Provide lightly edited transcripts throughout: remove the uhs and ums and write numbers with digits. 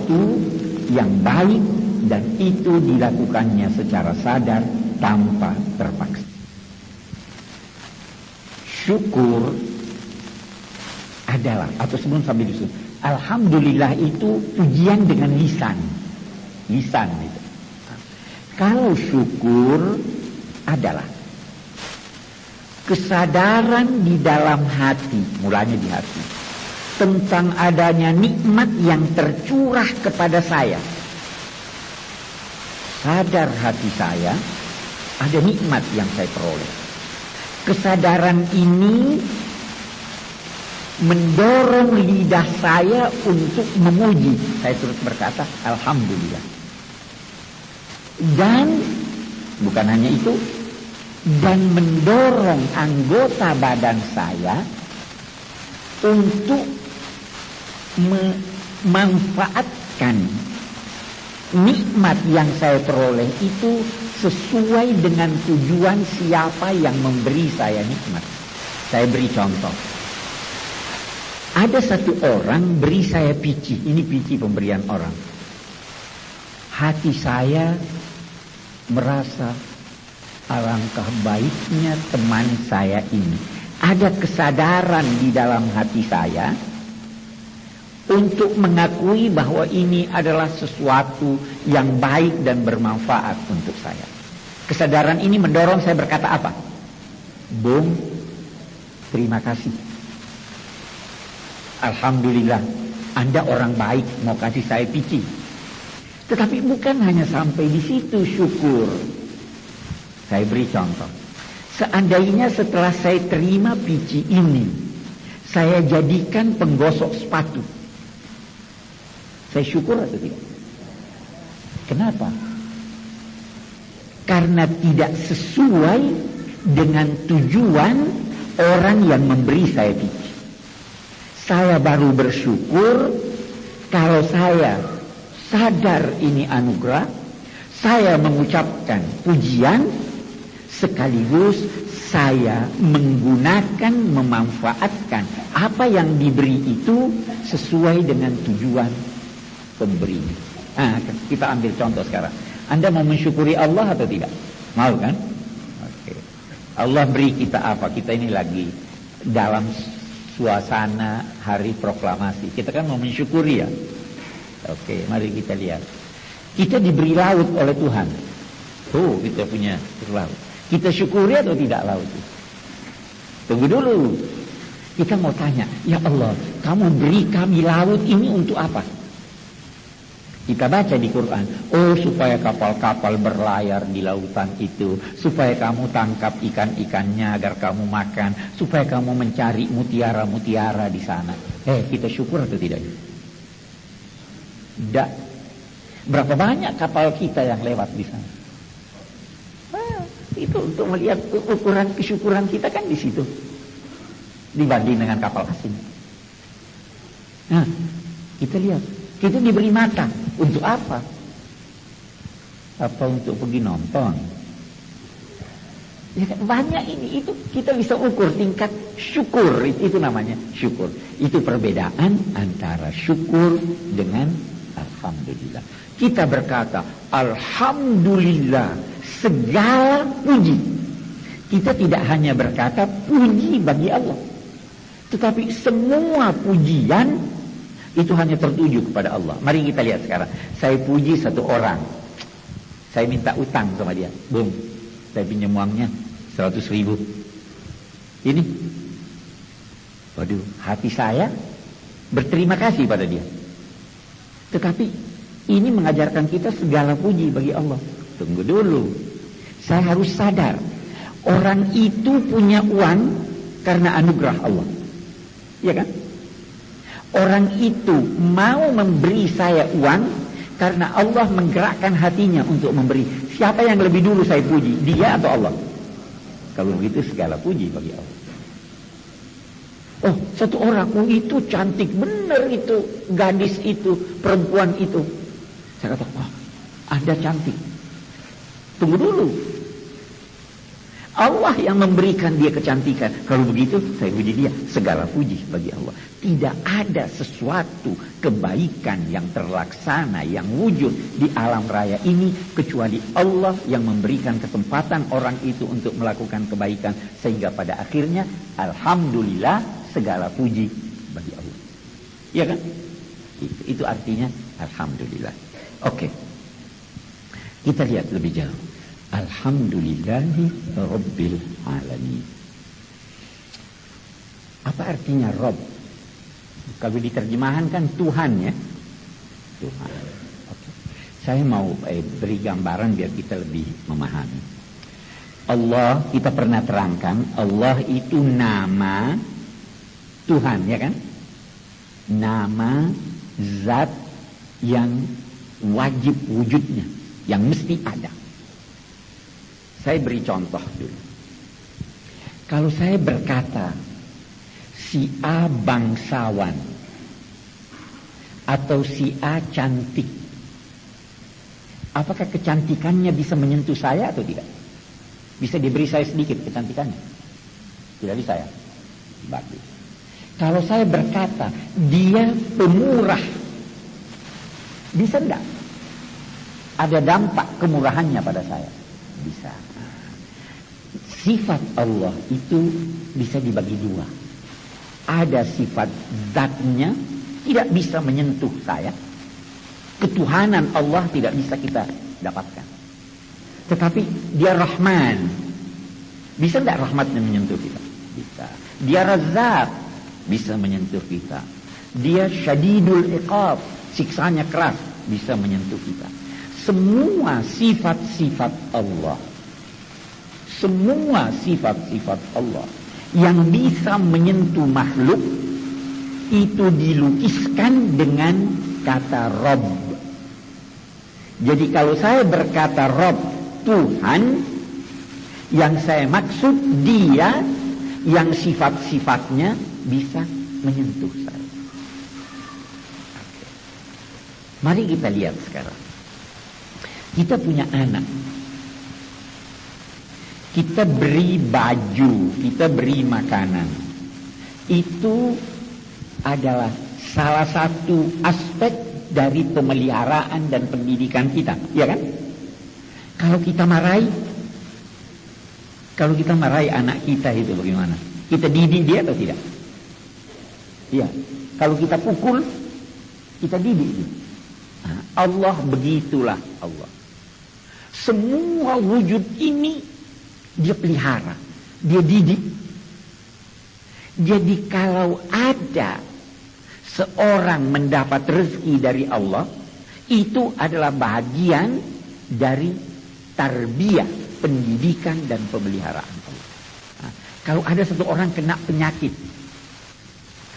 sesuatu yang baik dan itu dilakukannya secara sadar tanpa terpaksa. Syukur adalah, atau sebelum sampai di situ, alhamdulillah itu pujian dengan lisan itu. Kalau syukur adalah kesadaran di dalam hati, mulanya di hati, tentang adanya nikmat yang tercurah kepada saya. Sadar hati saya ada nikmat yang saya peroleh. Kesadaran ini mendorong lidah saya untuk memuji. Saya terus berkata alhamdulillah. Dan bukan hanya itu, dan mendorong anggota badan saya untuk memanfaatkan nikmat yang saya peroleh itu sesuai dengan tujuan siapa yang memberi saya nikmat. Saya beri contoh. Ada satu orang beri saya pici. Ini pici pemberian orang. Hati saya merasa alangkah baiknya teman saya ini. Ada kesadaran di dalam hati saya untuk mengakui bahwa ini adalah sesuatu yang baik dan bermanfaat untuk saya. Kesadaran ini mendorong saya berkata apa? Bung, terima kasih. Alhamdulillah, Anda orang baik, mau kasih saya pici. Tetapi bukan hanya sampai di situ syukur. Saya beri contoh. Seandainya setelah saya terima pici ini, saya jadikan penggosok sepatu, saya syukur atau tidak? Kenapa? Karena tidak sesuai dengan tujuan orang yang memberi saya pici. Saya baru bersyukur kalau saya sadar ini anugerah, saya mengucapkan pujian, sekaligus saya menggunakan, memanfaatkan apa yang diberi itu sesuai dengan tujuan pemberi. Nah, kita ambil contoh sekarang. Anda mau mensyukuri Allah atau tidak? Mau kan? Oke. Allah beri kita apa? Kita ini lagi dalam suasana hari proklamasi. Kita kan mau mensyukuri ya. Oke, mari kita lihat. Kita diberi laut oleh Tuhan. Oh, kita punya laut. Kita syukuri atau tidak laut itu? Tunggu dulu. Kita mau tanya, ya Allah, kamu beri kami laut ini untuk apa? Kita baca di Quran, oh supaya kapal-kapal berlayar di lautan itu, supaya kamu tangkap ikan-ikannya agar kamu makan, supaya kamu mencari mutiara-mutiara di sana. Kita syukur atau tidak? Tidak. Berapa banyak kapal kita yang lewat di sana? Itu untuk melihat ukuran kesyukuran kita kan di situ, dibanding dengan kapal asing. Nah, kita lihat. Kita diberi mata. Untuk apa? Apa untuk pergi nonton? Ya, banyak ini. Itu kita bisa ukur tingkat syukur. Itu namanya syukur. Itu perbedaan antara syukur dengan alhamdulillah. Kita berkata alhamdulillah, segala puji. Kita tidak hanya berkata puji bagi Allah, tetapi semua pujian itu hanya tertuju kepada Allah. Mari kita lihat sekarang. Saya puji satu orang, saya minta utang sama dia. Bung, saya pinjam uangnya 100.000. Ini, waduh, hati saya berterima kasih pada dia. Tetapi ini mengajarkan kita segala puji bagi Allah. Tunggu dulu, saya harus sadar orang itu punya uang karena anugerah Allah. Iya kan? Orang itu mau memberi saya uang karena Allah menggerakkan hatinya untuk memberi. Siapa yang lebih dulu saya puji? Dia atau Allah? Kalau begitu segala puji bagi Allah. Oh, satu orang, oh itu cantik benar itu, gadis itu, perempuan itu. Saya kata, oh, Anda cantik. Tunggu dulu. Allah yang memberikan dia kecantikan. Kalau begitu, saya puji dia. Segala puji bagi Allah. Tidak ada sesuatu kebaikan yang terlaksana, yang wujud di alam raya ini, kecuali Allah yang memberikan kesempatan orang itu untuk melakukan kebaikan. Sehingga pada akhirnya, alhamdulillah, segala puji bagi Allah. Iya kan? Itu artinya alhamdulillah. Oke. Kita lihat lebih jauh. Alhamdulillahi Rabbil Alamin. Apa artinya Rabb? Kalau diterjemahan kan Tuhan ya. Tuhan. Okay. Saya mau beri gambaran biar kita lebih memahami. Allah, kita pernah terangkan, Allah itu nama Tuhan, ya kan? Nama zat yang wajib wujudnya, yang mesti ada. Saya beri contoh dulu. Kalau saya berkata si A bangsawan atau si A cantik, apakah kecantikannya bisa menyentuh saya atau tidak? Bisa diberi saya sedikit kecantikannya? Tidak bisa ya? Bagus. Kalau saya berkata dia pemurah, bisa enggak ada dampak kemurahannya pada saya? Bisa. Sifat Allah itu bisa dibagi dua. Ada sifat zatnya tidak bisa menyentuh saya. Ketuhanan Allah tidak bisa kita dapatkan. Tetapi dia Rahman. Bisa tidak rahmatnya menyentuh kita? Bisa. Dia Razzaq, bisa menyentuh kita. Dia Syadidul Iqab, siksanya keras, bisa menyentuh kita. Semua sifat-sifat Allah, semua sifat-sifat Allah yang bisa menyentuh makhluk itu dilukiskan dengan kata Rabb. Jadi kalau saya berkata Rabb, Tuhan, yang saya maksud dia yang sifat-sifatnya bisa menyentuh saya. Mari kita lihat sekarang. Kita punya anak, kita beri baju, kita beri makanan. Itu adalah salah satu aspek dari pemeliharaan dan pendidikan kita, ya kan? Kalau kita marahi anak kita itu bagaimana? Kita didik dia atau tidak? Iya. Kalau kita pukul, kita didik dia. Nah, Allah begitulah Allah. Semua wujud ini dia pelihara, dia didik. Jadi kalau ada seorang mendapat rezeki dari Allah, itu adalah bagian dari tarbiyah, pendidikan dan pemeliharaan Allah. Nah, kalau ada satu orang kena penyakit,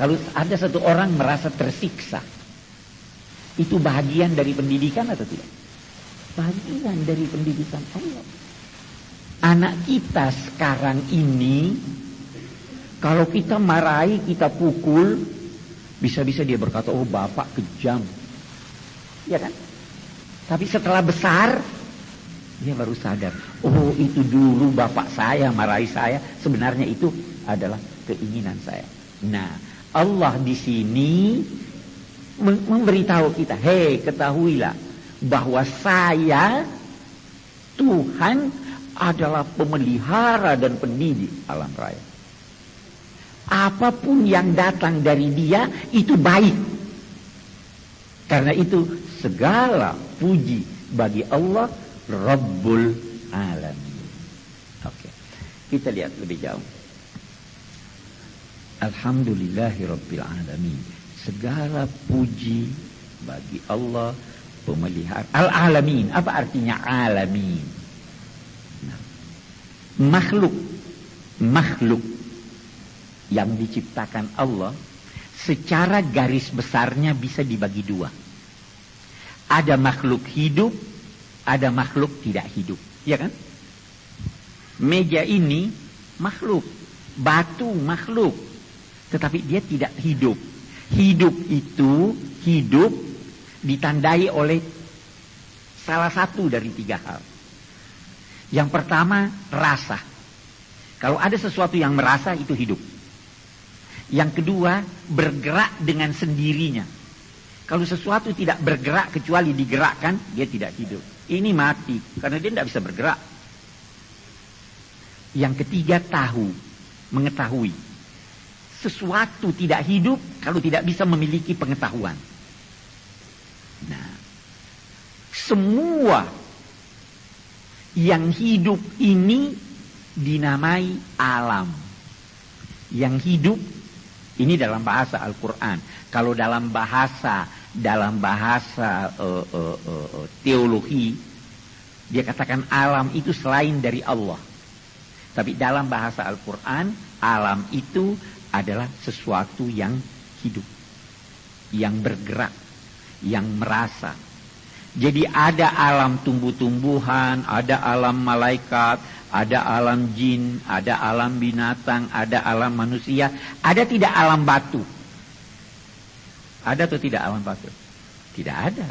kalau ada satu orang merasa tersiksa, itu bagian dari pendidikan atau tidak? Bagian dari pendidikan Allah. Anak kita sekarang ini, kalau kita marahi, kita pukul, bisa-bisa dia berkata, oh bapak kejam. Ya kan? Tapi setelah besar, dia baru sadar, oh itu dulu bapak saya marahi saya, sebenarnya itu adalah keinginan saya. Nah, Allah di sini memberitahu kita, hei ketahuilah bahwa saya Tuhan adalah pemelihara dan pendidik alam raya. Apapun yang datang dari dia itu baik. Karena itu segala puji bagi Allah Rabbul Alamin. Oke. Kita lihat lebih jauh. Alhamdulillahi Rabbil Alamin. Segala puji bagi Allah pemelihara. Al-Alamin. Apa artinya alamin? Nah, makhluk yang diciptakan Allah secara garis besarnya bisa dibagi dua. Ada makhluk hidup, ada makhluk tidak hidup. Ya kan? Meja ini makhluk, batu makhluk, tetapi dia tidak hidup. Hidup itu ditandai oleh salah satu dari tiga hal. Yang pertama rasa. Kalau ada sesuatu yang merasa, itu hidup. Yang kedua, bergerak dengan sendirinya. Kalau sesuatu tidak bergerak kecuali digerakkan, dia tidak hidup. Ini mati, karena dia tidak bisa bergerak. Yang ketiga, tahu, mengetahui. Sesuatu tidak hidup kalau tidak bisa memiliki pengetahuan. Nah, semua yang hidup ini dinamai alam. Yang hidup ini dalam bahasa Al-Quran. Kalau dalam bahasa teologi, dia katakan alam itu selain dari Allah. Tapi dalam bahasa Al-Quran, alam itu adalah sesuatu yang hidup, yang bergerak, yang merasa. Jadi ada alam tumbuh-tumbuhan, ada alam malaikat, ada alam jin, ada alam binatang, ada alam manusia. Ada tidak alam batu? Ada atau tidak alam batu? Tidak ada.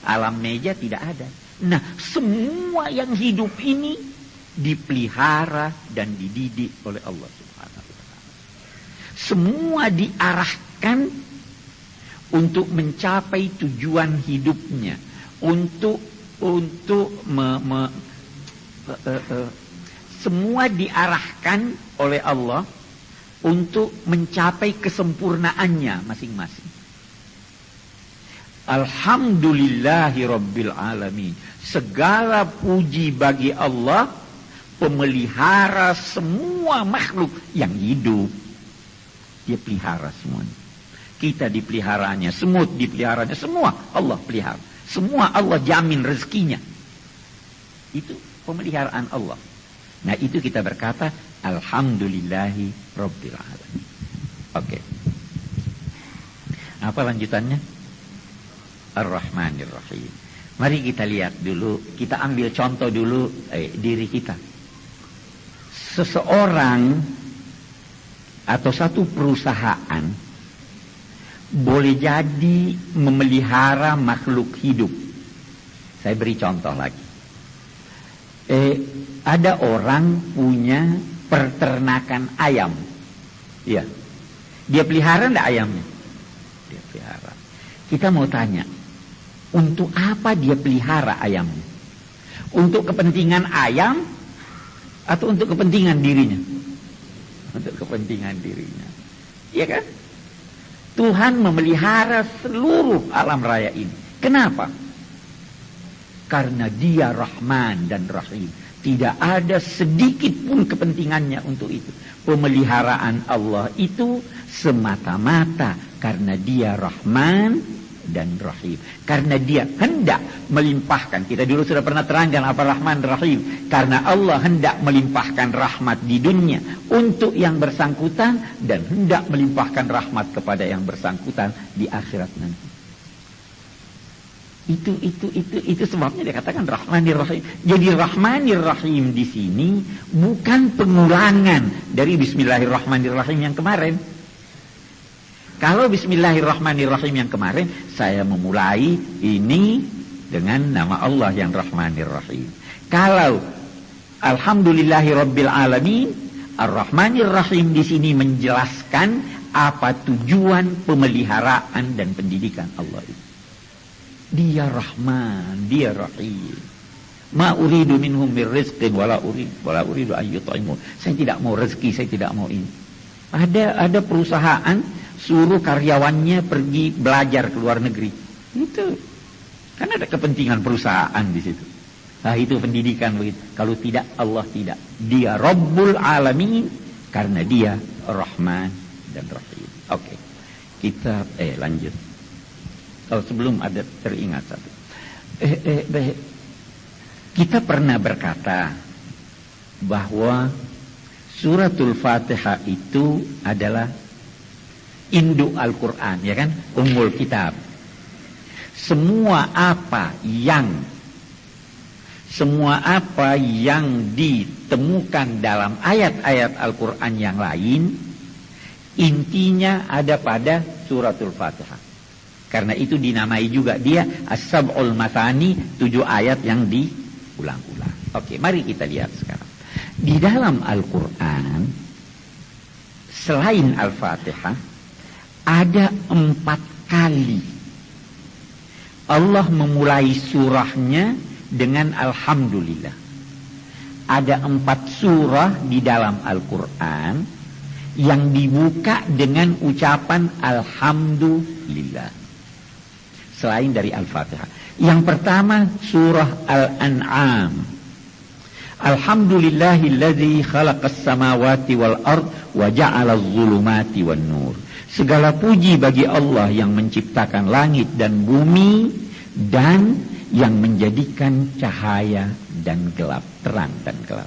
Alam meja tidak ada. Nah, semua yang hidup ini dipelihara dan dididik oleh Allah Subhanahu wa Ta'ala. Semua diarahkan untuk mencapai tujuan hidupnya, untuk semua diarahkan oleh Allah untuk mencapai kesempurnaannya masing-masing. Alhamdulillahi Rabbil Alamin. Segala puji bagi Allah, pemelihara semua makhluk yang hidup. Dia pelihara semuanya. Kita dipeliharanya, semut dipeliharanya, semua Allah pelihara. Semua Allah jamin rezekinya. Itu pemeliharaan Allah. Nah, itu kita berkata Alhamdulillahi Rabbil Alamin. Oke. Apa lanjutannya? Ar-Rahmanir Rahim. Mari kita lihat dulu, kita ambil contoh dulu diri kita. Seseorang atau satu perusahaan boleh jadi memelihara makhluk hidup. Saya beri contoh lagi. Ada orang punya peternakan ayam. Iya. Dia pelihara enggak ayamnya? Dia pelihara. Kita mau tanya, untuk apa dia pelihara ayamnya? Untuk kepentingan ayam atau untuk kepentingan dirinya? Untuk kepentingan dirinya. Iya kan? Tuhan memelihara seluruh alam raya ini. Kenapa? Karena Dia Rahman dan Rahim. Tidak ada sedikit pun kepentingannya untuk itu. Pemeliharaan Allah itu semata-mata karena Dia Rahman dan Rahim. Karena Dia hendak melimpahkan. Kita dulu sudah pernah terangkan apa Rahman dan Rahim. Karena Allah hendak melimpahkan rahmat di dunia untuk yang bersangkutan dan hendak melimpahkan rahmat kepada yang bersangkutan di akhirat nanti. Itu sebabnya dikatakan Rahmanir Rahim. Jadi Rahmanir Rahim di sini bukan pengulangan dari Bismillahirrahmanirrahim yang kemarin. Kalau Bismillahirrahmanirrahim yang kemarin, saya memulai ini dengan nama Allah yang Rahmanir Rahim. Kalau Alhamdulillahirabbil alamin, Ar-Rahmanir Rahim di sini menjelaskan apa tujuan pemeliharaan dan pendidikan Allah itu. Dia Rahman, Dia Rahim. Ma uridu minhum min rizqin wala uridu an yut'imun. Saya tidak mau rezeki, saya tidak mau ini. Ada perusahaan suruh karyawannya pergi belajar ke luar negeri. Itu kan ada kepentingan perusahaan di situ. Nah, itu pendidikan begitu. Kalau tidak, Allah tidak. Dia Rabbul Alamin karena Dia Rahman dan Rahim. Oke. Kita lanjut. Kalau sebelum ada teringat satu. Kita pernah berkata bahwa suratul Fatihah itu adalah induk Al-Quran, ya kan? Ummul kitab. Semua apa yang ditemukan dalam ayat-ayat Al-Quran yang lain, intinya ada pada suratul Fatihah. Karena itu dinamai juga dia As-Sab'ul Mathani, 7 ayat yang diulang-ulang. Oke, mari kita lihat sekarang. Di dalam Al-Quran, selain Al-Fatihah, ada 4 kali Allah memulai surahnya dengan Alhamdulillah. Ada 4 surah di dalam Al-Quran yang dibuka dengan ucapan Alhamdulillah, selain dari Al-Fatihah. Yang pertama surah Al-An'am. Alhamdulillahilladzi khalaqas samawati wal ard wa ja'alaz zulumati wan nur. Segala puji bagi Allah yang menciptakan langit dan bumi dan yang menjadikan cahaya dan gelap, terang dan gelap.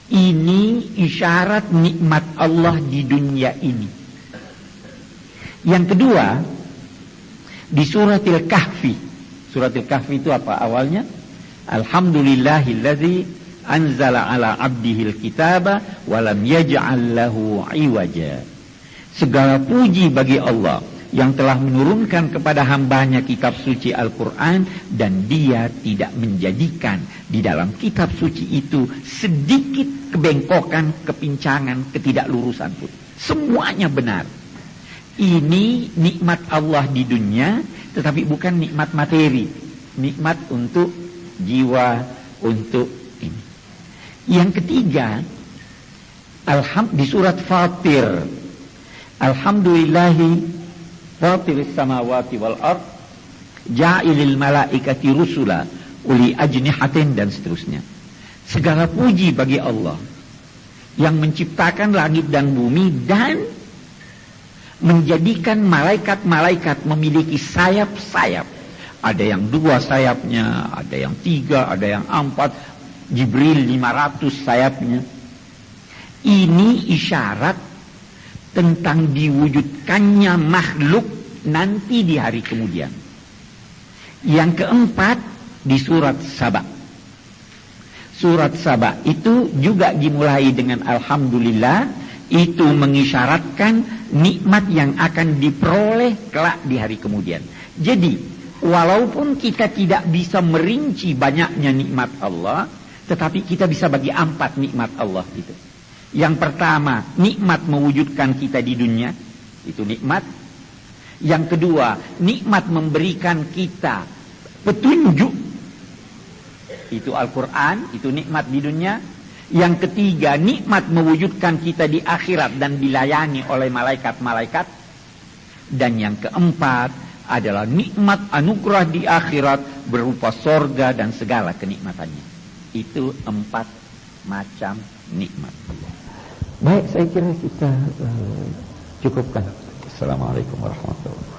Ini isyarat nikmat Allah di dunia ini. Yang kedua, di suratil Kahfi. Suratil Kahfi itu apa awalnya? Alhamdulillahilladzi anzala ala abdihil kitaba wa lam yaj'al lahu iwaja. Segala puji bagi Allah yang telah menurunkan kepada hambanya kitab suci Al-Quran dan dia tidak menjadikan di dalam kitab suci itu sedikit kebengkokan, kepincangan, ketidaklurusan pun. Semuanya benar. Ini nikmat Allah di dunia, tetapi bukan nikmat materi. Nikmat untuk jiwa, untuk ini. Yang ketiga, di surat Fatir, Alhamdulillahi fatiris samawati wal ard ja'ilil malaikati rusula uli ajnihatin, dan seterusnya. Segala puji bagi Allah yang menciptakan langit dan bumi dan menjadikan malaikat-malaikat memiliki sayap-sayap. Ada yang 2 sayapnya, ada yang 3, ada yang 4. Jibril 500 sayapnya. Ini isyarat tentang diwujudkannya makhluk nanti di hari kemudian. Yang keempat, di surat Saba. Surat Saba itu juga dimulai dengan Alhamdulillah. Itu mengisyaratkan nikmat yang akan diperoleh kelak di hari kemudian. Jadi, walaupun kita tidak bisa merinci banyaknya nikmat Allah, tetapi kita bisa bagi 4 nikmat Allah itu. Yang pertama, nikmat mewujudkan kita di dunia, itu nikmat. Yang kedua, nikmat memberikan kita petunjuk, itu Al-Quran, itu nikmat di dunia. Yang ketiga, nikmat mewujudkan kita di akhirat dan dilayani oleh malaikat-malaikat. Dan yang keempat adalah nikmat anugerah di akhirat berupa sorga dan segala kenikmatannya. Itu 4 macam nikmat. Baik, saya kira kita cukupkan. Assalamualaikum warahmatullahi wabarakatuh.